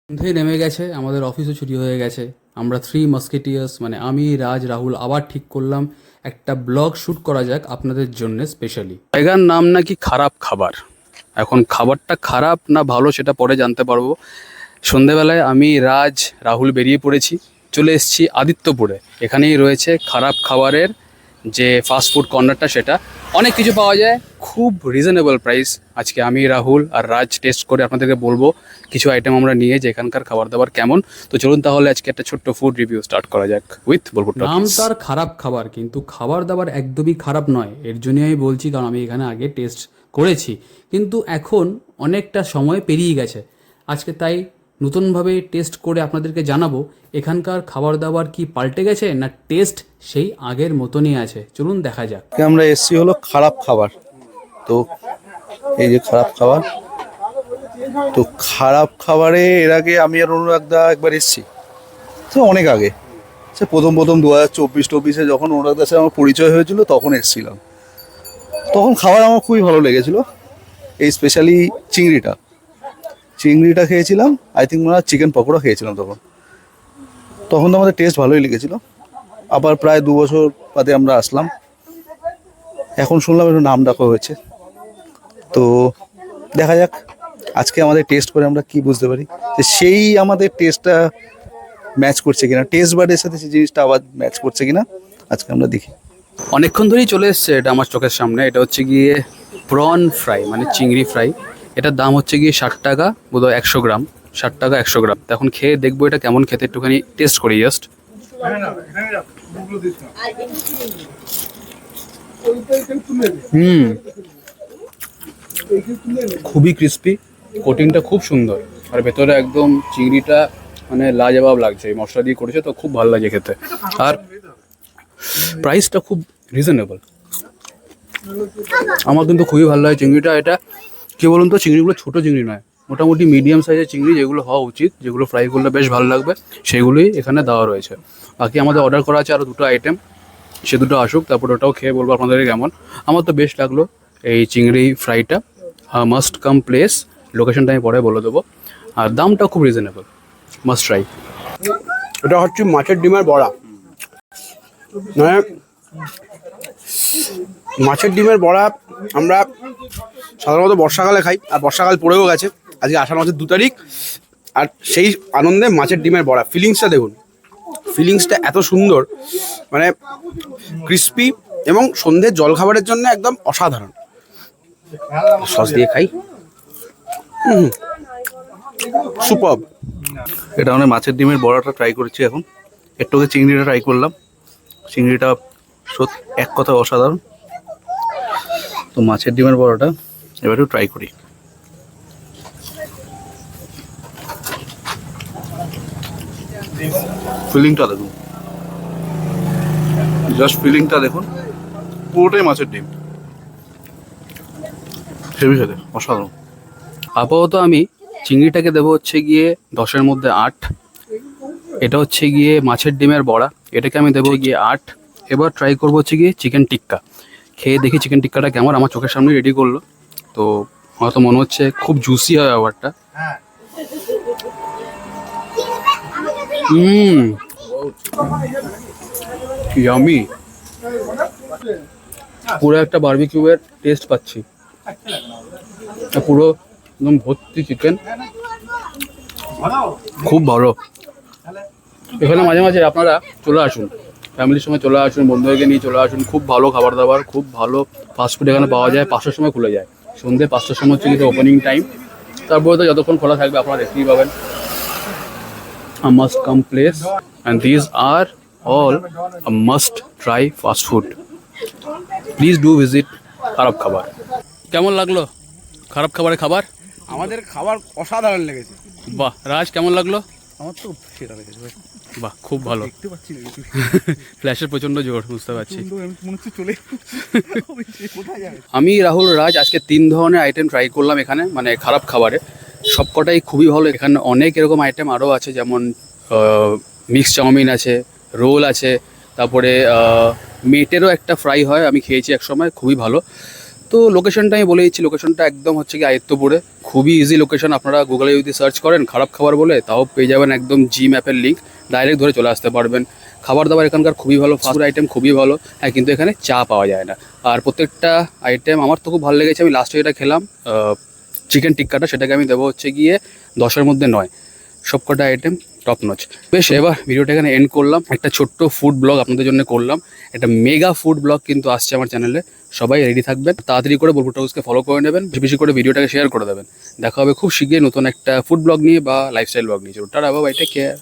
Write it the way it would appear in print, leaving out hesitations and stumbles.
সন্ধে নেমে গেছে, আমাদের অফিসও ছুটি হয়ে গেছে। আমরা থ্রি মাস্কেটিয়ার্স মানে আমি, রাজ, রাহুল আবার ঠিক করলাম একটা ব্লগ শ্যুট করা যাক আপনাদের জন্য স্পেশালি। জায়গার নাম নাকি খারাপ খাবার। এখন খাবারটা খারাপ না ভালো সেটা পরে জানতে পারবো। সন্ধেবেলায় আমি, রাজ, রাহুল বেরিয়ে পড়েছি, চলে এসেছি আদিত্যপুরে। এখানেই রয়েছে খারাপ খাবারের যে ফাস্ট ফুড কর্নারটা, সেটা অনেক কিছু পাওয়া যায়, খুব রিজনেবল প্রাইস। আজকে আমি, রাহুল আর রাজ টেস্ট করে আপনাদেরকে বলবো কিছু আইটেম আমরা নিয়ে যে এখানকার খাবার দাবার কেমন। তো চলুন তাহলে আজকে একটা ছোট্ট ফুড রিভিউ স্টার্ট করা যাক উইথ বলবো। নাম তার খারাপ খাবার, কিন্তু খাবার দাবার একদমই খারাপ নয়। এর জন্যই আমি বলছি, কারণ আমি এখানে আগে টেস্ট করেছি, কিন্তু এখন অনেকটা সময় পেরিয়ে গেছে। আজকে তাই নতুনভাবে টেস্ট করে আপনাদেরকে জানাবো এখানকার খাবার দাবার কি পাল্টে গেছে না টেস্ট সেই আগের মতনই আছে। চলুন দেখা যাক। আমরা এসছি হলো খারাপ খাবার। তো এই যে খারাপ খাবার, তো খারাপ খাবারে এর আগে আমি আর অনুরাগদা একবার এসছি, তো অনেক আগে, সে প্রথম 2024-24 যখন অনুরাগদার সাথে আমার পরিচয় হয়েছিল তখন এসছিলাম। তখন খাবার আমার খুবই ভালো লেগেছিল। এই স্পেশালি চিংড়িটা খেয়েছিলাম। আই থিঙ্ক মনে হয় চিকেন পকোড়া খেয়েছিলাম তখন। তখন তো আমাদের টেস্ট ভালোই লেগেছিল। আবার প্রায় 2 বছর বাদে আমরা আসলাম। এখন শুনলাম একটু নাম ডাকা হয়েছে। তো দেখা যাক আজকে আমাদের টেস্ট করে আমরা কি বুঝতে পারি যে সেই আমাদের টেস্টটা ম্যাচ করছে কিনা, টেস্ট বাডের সাথে সেই জিনিসটা আবার ম্যাচ করছে কিনা আজকে আমরা দেখি। অনেকক্ষণ ধরেই চলে এসছে এটা আমার চোখের সামনে। এটা হচ্ছে গিয়ে প্রন ফ্রাই মানে চিংড়ি ফ্রাই। এটার দাম হচ্ছে গিয়ে 60 টাকা, বোধহয় 100 গ্রাম। 60 টাকা 100 গ্রাম। তো এখন খেয়ে দেখবো এটা কেমন খেতে, একটুখানি টেস্ট করি জাস্ট। হুম, খুবই ক্রিস্পি, কোটিংটা খুব সুন্দর, আর ভেতরে একদম চিংড়িটা মানে লাজবাব লাগছে। এই মশলা দিয়ে করেছে তো খুব ভালো লাগে খেতে, আর প্রাইসটা খুব রিজনেবল। আমার কিন্তু খুবই ভালো লাগে চিংড়িটা। এটা কী বলুন তো, চিংড়িগুলো ছোটো চিংড়ি নয়, মোটামুটি মিডিয়াম সাইজের চিংড়ি, যেগুলো হওয়া উচিত, যেগুলো ফ্রাই করলে বেশ ভালো লাগবে, সেগুলোই এখানে দেওয়া রয়েছে। বাকি আমাদের অর্ডার করা আছে আরও দুটো আইটেম, সে দুটো আসুক, তারপর ওটাও খেয়ে বলবো আপনাদের কেমন। আমার তো বেশ লাগলো এই চিংড়ি ফ্রাইটা। মাস্ট কাম প্লেস, লোকেশনটা আমি পরে বলে দেবো, আর দামটা খুব রিজনেবল, মাস্ট ট্রাই। এটা হচ্ছে মাছের ডিমের বড়া। মানে মাছের ডিমের বড়া আমরা সাধারণত বর্ষাকালে খাই, আর বর্ষাকাল পড়েও গেছে, আজকে আষাঢ় মাসের 2 তারিখ, আর সেই আনন্দে মাছের ডিমের বড়া। ফিলিংসটা দেখুন, ফিলিংসটা এত সুন্দর, মানে ক্রিস্পি এবং সন্ধ্যের জলখাবারের জন্য একদম অসাধারণ। সস দিয়ে খাই, সুপারব। এটা মানে মাছের ডিমের বড়াটা ট্রাই করেছি এখন, একটু আগে চিংড়িটা ট্রাই করলাম। চিংড়িটা সত্যি এক কথা অসাধারণ। তো মাছের ডিমের বড়াটা এবার একটু ট্রাই করি। ফিলিংটা দেখুন, জাস্ট ফিলিংটা দেখুন, পুরোটাই মাছের ডিম, হেভি খেতে অসাধারণ। আপাতত আমি চিংড়িটাকে দেবো হচ্ছে গিয়ে 10-এর মধ্যে 8। এটা হচ্ছে গিয়ে মাছের ডিমের বড়া, এটাকে আমি দেবো গিয়ে 8। এবার ট্রাই করবো হচ্ছে গিয়ে চিকেন টিক্কা। খেয়ে দেখি চিকেন টিক্কাটা কেমন। আমার চোখের সামনে রেডি করলো, তো আমার তো মনে হচ্ছে খুব জুসি হয় ব্যাপারটা। ইয়ামি, পুরো একটা বারবিকিউয়ের টেস্ট পাচ্ছি। পুরো একদম ভর্তি চিকেন, খুব ভালো। এখানে মাঝে মাঝে আপনারা চলে আসুন, ফ্যামিলির সময় চলে আসুন, বন্ধুদেরকে নিয়ে চলে আসুন। খুব ভালো খাবার দাবার, খুব ভালো ফাস্টফুড এখানে পাওয়া যায়। 5টার সময় খুলে যায়, সন্ধ্যে 5টার সময় হচ্ছে কিন্তু ওপেনিং টাইম। তারপরে তো যতক্ষণ খোলা থাকবে আপনারা দেখতেই পাবেন। A must come place, and these are all a must try fast food. Please do visit খারাপ খাবার। কেমন লাগলো খারাপ খাবারের খাবার? আমাদের খাবার অসাধারণ লেগেছে। বাহ, রাজ কেমন লাগলো? আমার তো সেটা লেগেছে ভাই, বাহ, খুব ভালো। দেখতে পাচ্ছি না কিছু, ফ্ল্যাশের প্রচন্ড জোর, বুঝতে পারছি। মনে হচ্ছে চলে কোথায় যাবে। আমি, রাহুল, রাজ আজকে 3 ধরনের আইটেম ট্রাই করলাম এখানে, মানে খারাপ খাবারে। সবকটাই খুবই ভালো। এখানে অনেক এরকম আইটেম আরও আছে, যেমন মিক্স চাউমিন আছে, রোল আছে, তারপরে মেটেরও একটা ফ্রাই হয়, আমি খেয়েছি এক সময়, খুবই ভালো। তো লোকেশনটা আমি বলে দিচ্ছি, লোকেশনটা একদম হচ্ছে কি আদিত্যপুরে, খুব খুবই ইজি লোকেশন, আপনারা গুগলে যদি সার্চ করেন খারাপ খাবার বলে তাও পেয়ে যাবেন একদম জি ম্যাপের লিঙ্ক, ডাইরেক্ট ধরে চলে আসতে পারবেন। খাবার দাবার এখানকার খুবই ভালো, ফাস্ট আইটেম খুবই ভালো, হ্যাঁ কিন্তু এখানে চা পাওয়া যায় না। আর প্রত্যেকটা আইটেম আমার তো খুব ভালো লেগেছে, আমি লাস্টে যেটা খেলাম চিকেন টিক্কাটা, সেটাকে আমি দেবো হচ্ছে গিয়ে 10-এর মধ্যে 9। সবকটা আইটেম টপ নচ। বেশ, এবার ভিডিওটা এখানে এন্ড করলাম, একটা ছোট্ট ফুড ব্লগ আপনাদের জন্য করলাম, একটা মেগা ফুড ব্লগ কিন্তু আসছে আমার চ্যানেলে, সবাই রেডি থাকবেন, তাড়াতাড়ি করে বোলপুর হাউসকে ফলো করে নেবেন, বেশি বেশি করে ভিডিওটাকে শেয়ার করে দেবেন। দেখা হবে খুব শীঘ্রই নতুন একটা ফুড ব্লগ নিয়ে বা লাইফস্টাইল ব্লগ নিয়ে। চলো টাটা, বাই, টেক কেয়ার।